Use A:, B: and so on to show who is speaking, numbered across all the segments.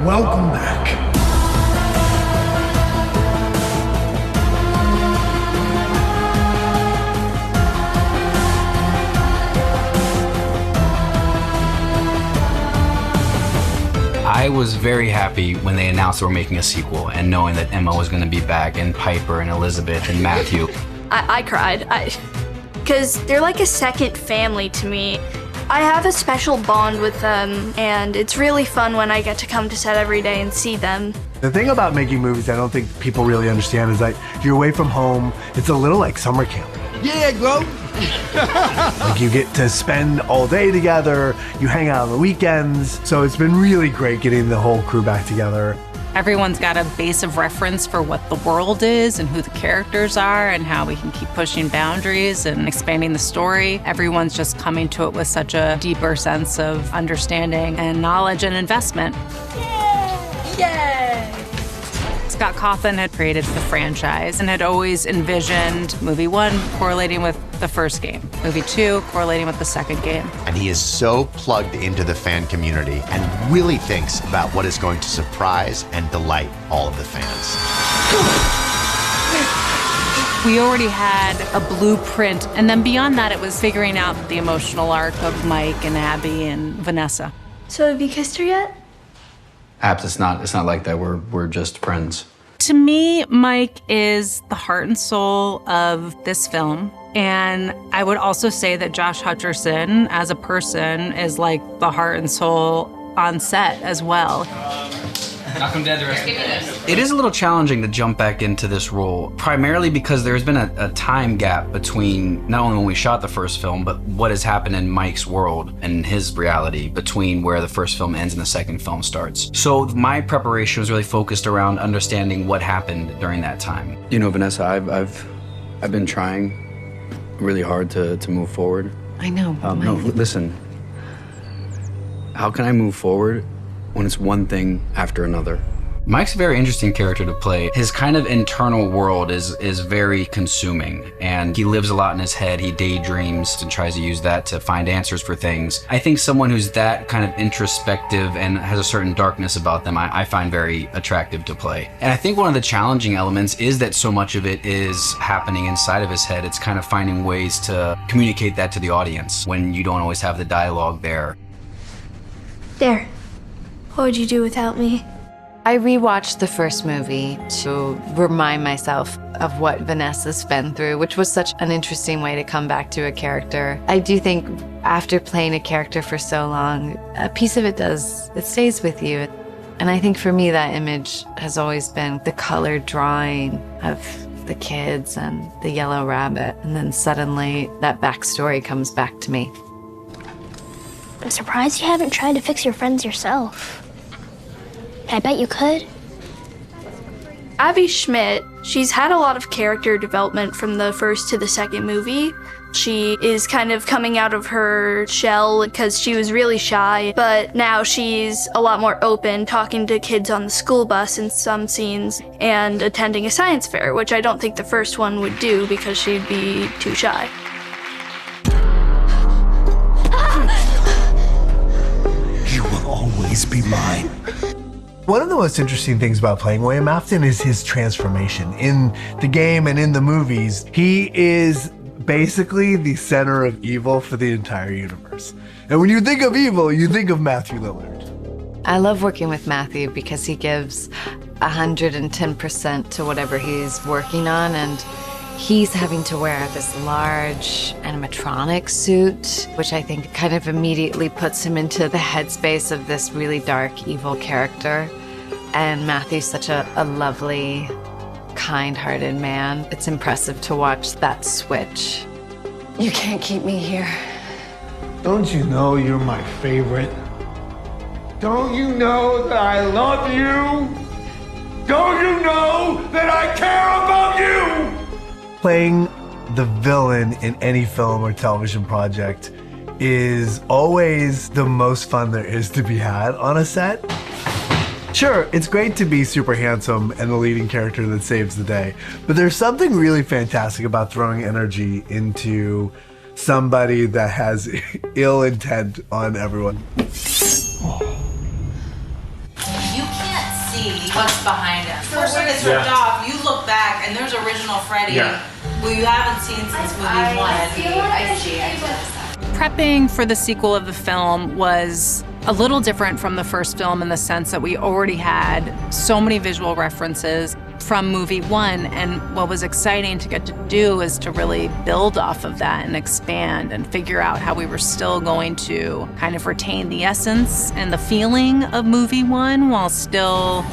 A: welcome back.
B: I was very happy when they announced they were making a sequel and knowing that Emma was going to be back and Piper and Elizabeth and Matthew.
C: I cried, because they're like a second family to me. I have a special bond with them, and it's really fun when I get to come to set every day and see them.
A: The thing about making movies I don't think people really understand is that you're away from home. It's a little like summer camp.
D: Yeah, Glo.
A: Like you get to spend all day together, you hang out on the weekends. So it's been really great getting the whole crew back together.
E: Everyone's got a base of reference for what the world is and who the characters are and how we can keep pushing boundaries and expanding the story. Everyone's just coming to it with such a deeper sense of understanding and knowledge and investment.
C: Yay! Yay!
E: Scott Cawthon had created the franchise and had always envisioned movie 1 correlating with the first game, movie 2 correlating with the second game.
F: And he is so plugged into the fan community and really thinks about what is going to surprise and delight all of the fans.
E: We already had a blueprint, and then beyond that, it was figuring out the emotional arc of Mike and Abby and Vanessa.
C: So have you kissed her yet?
B: Abs, it's not like that. We're just friends.
E: To me, Mike is the heart and soul of this film. And I would also say that Josh Hutcherson, as a person, is like the heart and soul on set as well.
B: It is a little challenging to jump back into this role, primarily because there's been a time gap between not only when we shot the first film, but what has happened in Mike's world and his reality between where the first film ends and the second film starts. So my preparation was really focused around understanding what happened during that time. You know, Vanessa, I've been trying really hard to move forward.
E: I know.
B: No, listen. How can I move forward when it's one thing after another? Mike's a very interesting character to play. His kind of internal world is very consuming, and he lives a lot in his head. He daydreams and tries to use that to find answers for things. I think someone who's that kind of introspective and has a certain darkness about them, I find very attractive to play. And I think one of the challenging elements is that so much of it is happening inside of his head. It's kind of finding ways to communicate that to the audience when you don't always have the dialogue there.
C: There. What would you do without me?
G: I rewatched the first movie to remind myself of what Vanessa's been through, which was such an interesting way to come back to a character. I do think after playing a character for so long, a piece of it stays with you. And I think for me, that image has always been the colored drawing of the kids and the yellow rabbit. And then suddenly that backstory comes back to me.
H: I'm surprised you haven't tried to fix your friends yourself. I bet you could.
C: Abby Schmidt, she's had a lot of character development from the first to the second movie. She is kind of coming out of her shell because she was really shy, but now she's a lot more open, talking to kids on the school bus in some scenes and attending a science fair, which I don't think the first one would do because she'd be too shy.
A: You will always be mine. One of the most interesting things about playing William Afton is his transformation. In the game and in the movies, he is basically the center of evil for the entire universe. And when you think of evil, you think of Matthew Lillard.
G: I love working with Matthew because he gives 110% to whatever he's working on, and he's having to wear this large animatronic suit, which I think kind of immediately puts him into the headspace of this really dark, evil character. And Matthew's such a lovely, kind-hearted man. It's impressive to watch that switch. You can't keep me here.
A: Don't you know you're my favorite? Don't you know that I love you? Don't you know that I care about you? Playing the villain in any film or television project is always the most fun there is to be had on a set. Sure, it's great to be super handsome and the leading character that saves the day, but there's something really fantastic about throwing energy into somebody that has ill intent on everyone.
I: You
E: what's behind him. First when it's ripped off, you look back and there's original Freddy, who you haven't seen since movie 1. I see. Prepping for the sequel of the film was a little different from the first film in the sense that we already had so many visual references from movie 1, and what was exciting to get to do is to really build off of that and expand and figure out how we were still going to kind of retain the essence and the feeling of movie 1 while still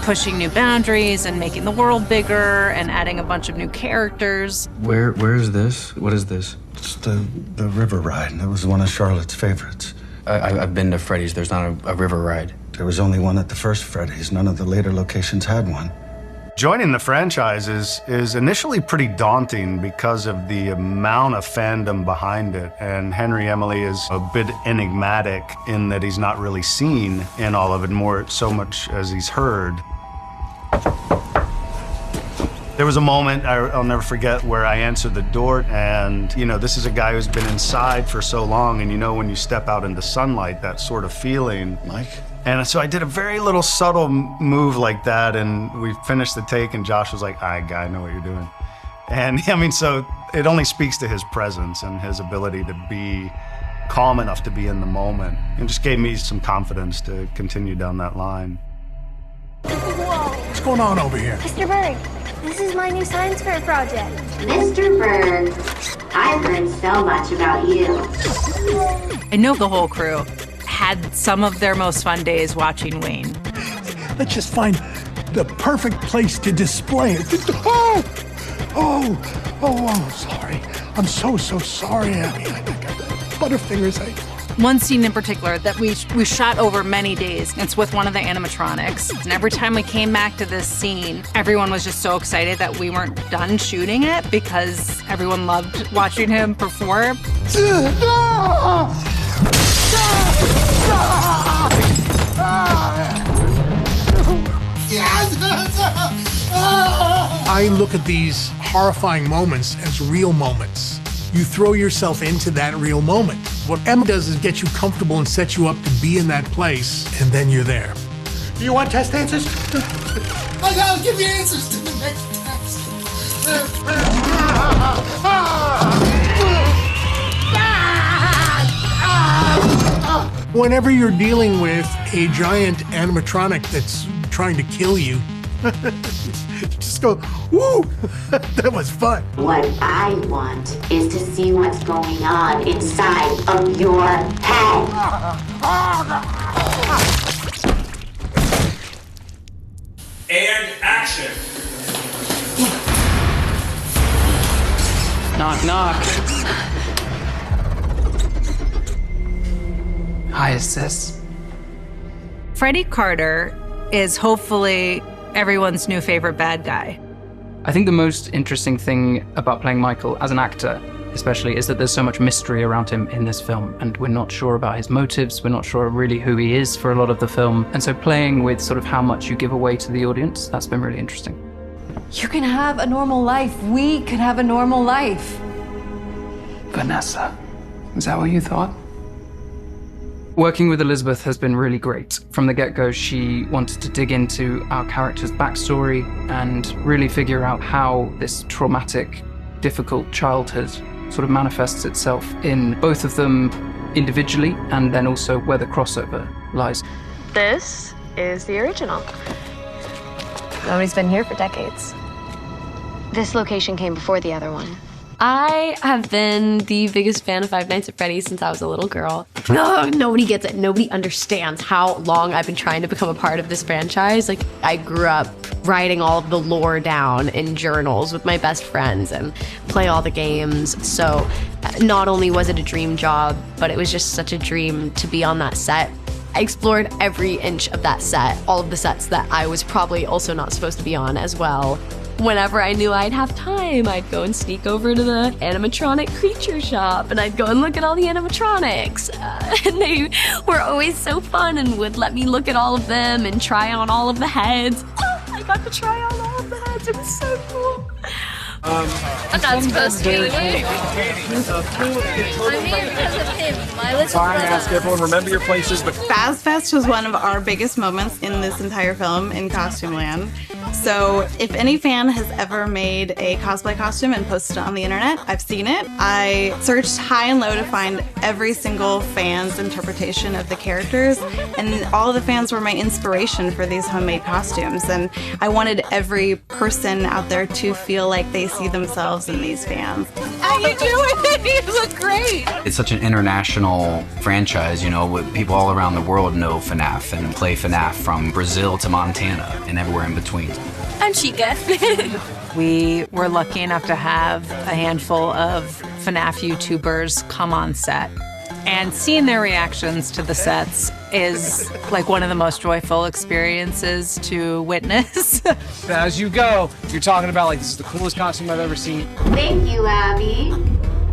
E: pushing new boundaries and making the world bigger and adding a bunch of new characters.
B: Where is this? What is this?
D: It's the river ride. That was one of Charlotte's favorites.
B: I've been to Freddy's. There's not a river ride.
D: There was only one at the first Freddy's. None of the later locations had one.
I: Joining the franchise is initially pretty daunting because of the amount of fandom behind it. And Henry Emily is a bit enigmatic in that he's not really seen in all of it, more so much as he's heard. There was a moment I'll never forget where I answered the door, and you know, this is a guy who's been inside for so long, and you know when you step out into sunlight, that sort of feeling.
D: Mike?
I: And so I did a very little subtle move like that, and we finished the take, and Josh was like, "All right, guy, I know what you're doing." And I mean, so it only speaks to his presence and his ability to be calm enough to be in the moment, and just gave me some confidence to continue down that line.
A: What's going on over here?
H: Mr. Berg, this is my new science fair project.
J: Mr. Berg, I've heard so much about you.
E: I know the whole crew had some of their most fun days watching Wayne.
A: Let's just find the perfect place to display it. Sorry. I'm so sorry, Abby. I got butterfingers.
E: One scene in particular that we shot over many days. It's with one of the animatronics. And every time we came back to this scene, everyone was just so excited that we weren't done shooting it because everyone loved watching him perform.
A: I look at these horrifying moments as real moments. You throw yourself into that real moment. What Emma does is get you comfortable and set you up to be in that place, and then you're there. You want test answers?
K: I'll give you answers to the next test.
A: Whenever you're dealing with a giant animatronic that's trying to kill you, just go, woo, that was fun.
J: What I want is to see what's going on inside of your head.
L: And action.
B: Knock, knock. Hi, sis.
E: Freddie Carter is hopefully everyone's new favorite bad guy.
M: I think the most interesting thing about playing Michael as an actor, especially, is that there's so much mystery around him in this film, and we're not sure about his motives, we're not sure really who he is for a lot of the film. And so playing with sort of how much you give away to the audience, that's been really interesting.
G: You can have a normal life. We can have a normal life.
M: Vanessa, is that what you thought? Working with Elizabeth has been really great. From the get-go, she wanted to dig into our character's backstory and really figure out how this traumatic, difficult childhood sort of manifests itself in both of them individually, and then also where the crossover lies.
N: This is the original.
O: Nobody's been here for decades.
N: This location came before the other one.
O: I have been the biggest fan of Five Nights at Freddy's since I was a little girl. No, nobody gets it. Nobody understands how long I've been trying to become a part of this franchise. Like, I grew up writing all of the lore down in journals with my best friends and play all the games. So not only was it a dream job, but it was just such a dream to be on that set. I explored every inch of that set, all of the sets that I was probably also not supposed to be on as well. Whenever I knew I'd have time, I'd go and sneak over to the animatronic creature shop, and I'd go and look at all the animatronics. And they were always so fun and would let me look at all of them and try on all of the heads. Oh, I got to try on all of the heads. It was so cool.
C: I'm not supposed to be here. I'm here because of him. My little
L: Fine,
C: brother.
L: ask everyone, remember your places, but
P: Faz Fest was one of our biggest moments in this entire film in Costume Land. So if any fan has ever made a cosplay costume and posted it on the internet, I've seen it. I searched high and low to find every single fan's interpretation of the characters, and all of the fans were my inspiration for these homemade costumes. And I wanted every person out there to feel like they see themselves in these fans. How you doing? You look great.
B: It's such an international franchise, you know, with people all around the world know FNAF and play FNAF from Brazil to Montana and everywhere in between.
C: I'm Chica.
E: We were lucky enough to have a handful of FNAF YouTubers come on set. And seeing their reactions to the sets is like one of the most joyful experiences to witness.
L: as you go, you're talking about like, this is the coolest costume I've ever seen.
J: Thank you, Abby.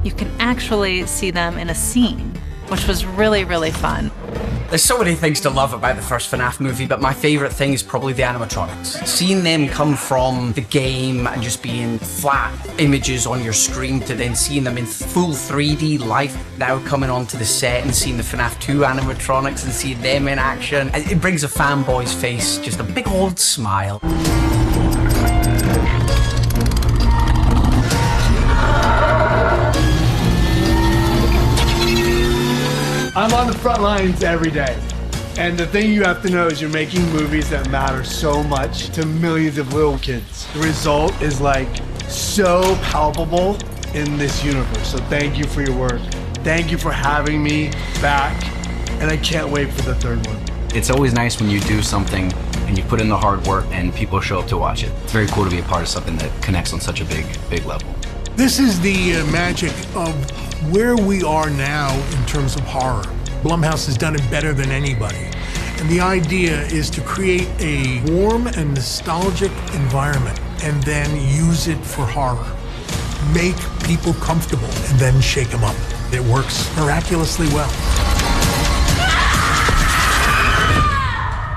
E: You can actually see them in a scene, which was really, really fun.
Q: There's so many things to love about the first FNAF movie, but my favorite thing is probably the animatronics. Seeing them come from the game and just being flat images on your screen to then seeing them in full 3D life, now coming onto the set and seeing the FNAF 2 animatronics and seeing them in action, it brings a fanboy's face just a big old smile.
A: I'm on the front lines every day. And the thing you have to know is you're making movies that matter so much to millions of little kids. The result is like so palpable in this universe. So thank you for your work. Thank you for having me back. And I can't wait for the third one.
B: It's always nice when you do something and you put in the hard work and people show up to watch it. It's very cool to be a part of something that connects on such a big level.
K: This is the magic of where we are now in terms of horror. Blumhouse has done it better than anybody. And the idea is to create a warm and nostalgic environment and then use it for horror. Make people comfortable and then shake them up. It works miraculously well.